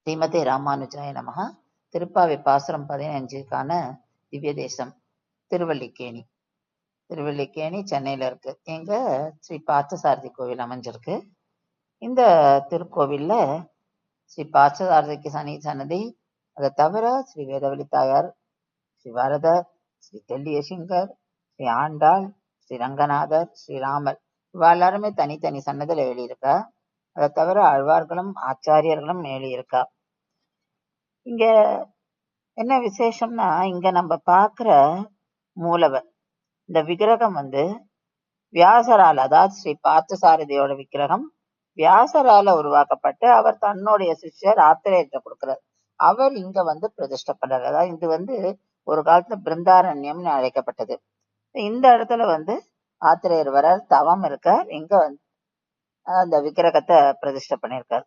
ஸ்ரீமதே ராமானுஜாய நமஹ. திருப்பாவை பாசுரம் 15க்கான திவ்ய தேசம் திருவல்லிக்கேணி. திருவல்லிக்கேணி சென்னையில இருக்கு. எங்க ஸ்ரீ பார்த்தசாரதி கோவில் அமைஞ்சிருக்கு. இந்த திருக்கோவில்ல ஸ்ரீ பார்த்தசாரதிக்கு சன்னதி, அதை தவிர ஸ்ரீ வேதவழி தாயார், ஸ்ரீ வரதர், ஸ்ரீ தெல்லியசிங்கர், ஸ்ரீ ஆண்டாள், ஸ்ரீ ரங்கநாதர், ஸ்ரீராமர் இவ எல்லாருமே தனித்தனி சன்னதியில எழுதியிருக்கா. அதை தவிர ஆழ்வார்களும் ஆச்சாரியர்களும் எழுதியிருக்கா. இங்க என்ன விசேஷம்னா, இங்க நம்ம பார்க்கிற மூலவர் இந்த விக்கிரகம் வியாசரால், அதாவது ஸ்ரீ பார்த்தசாரதியோட விக்கிரகம் வியாசரால உருவாக்கப்பட்டு அவர் தன்னுடைய சிஷ்யர் ஆத்திரேயர்கிட்ட கொடுக்கிறார். அவர் இங்க பிரதிஷ்டை பண்றார். அதாவது இது ஒரு காலத்துல பிருந்தாரண்யம்னு அழைக்கப்பட்டது. இந்த இடத்துல ஆத்திரேயர் வரார், தவம் இருக்கார், இங்க அந்த விக்கிரகத்தை பிரதிஷ்டை பண்ணியிருக்கார்.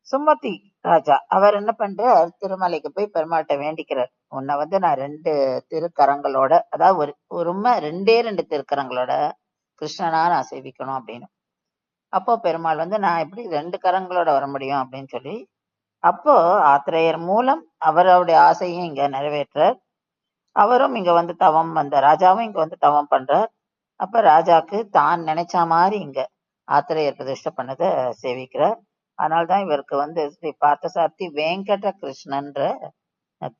சுமதி ராஜா அவர் என்ன பண்றார், திருமலைக்கு போய் பெருமாள்கிட்ட வேண்டிக்கிறார். உன்னை நான் 2 திருக்கரங்களோட, அதாவது ஒரு ரெண்டு திருக்கரங்களோட கிருஷ்ணனா நான் சேவிக்கணும் அப்படின்னு. அப்போ பெருமாள் நான் எப்படி 2 கரங்களோட வர முடியும் அப்படின்னு சொல்லி, அப்போ ஆத்திரேயர் மூலம் அவருடைய ஆசையும் இங்க நிறைவேற்றார். அவரும் இங்க தவம் ராஜாவும் இங்க தவம் பண்றார். அப்ப ராஜாக்கு தான் நினைச்ச மாதிரி இங்க ஆத்திரேயர் பிரதிஷ்டை பண்ணதை சேவிக்கிறார். அதனால்தான் இவருக்கு ஸ்ரீ பார்த்தசாரதி வெங்கட கிருஷ்ணன்ற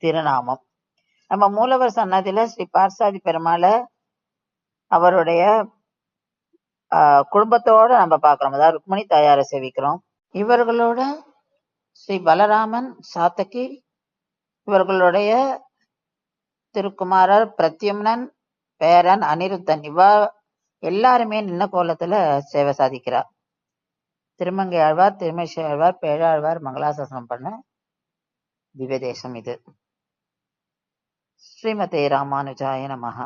திருநாமம். நம்ம மூலவர் சன்னதியில ஸ்ரீ பார்த்தசாரதி பெருமாளை அவருடைய குடும்பத்தோட நம்ம பார்க்கிறோம். அதாவது ருக்மணி தாயாரை சேவிக்கிறோம். இவர்களோட ஸ்ரீ பலராமன், சாத்தகி, இவர்களுடைய திருக்குமாரர் பிரத்யும்னன், பேரன் அனிருத்தன் எல்லாருமே நின்ன கோலத்துல சேவை சாதிக்கிறார். திருமங்கை ஆழ்வார், திருமேஷி ஆழ்வார், பேழாழ்வார் மங்களாசாசனம் பண்ண திவ்ய தேசம் இது. ஸ்ரீமதே ராமானுஜாய நமஹ.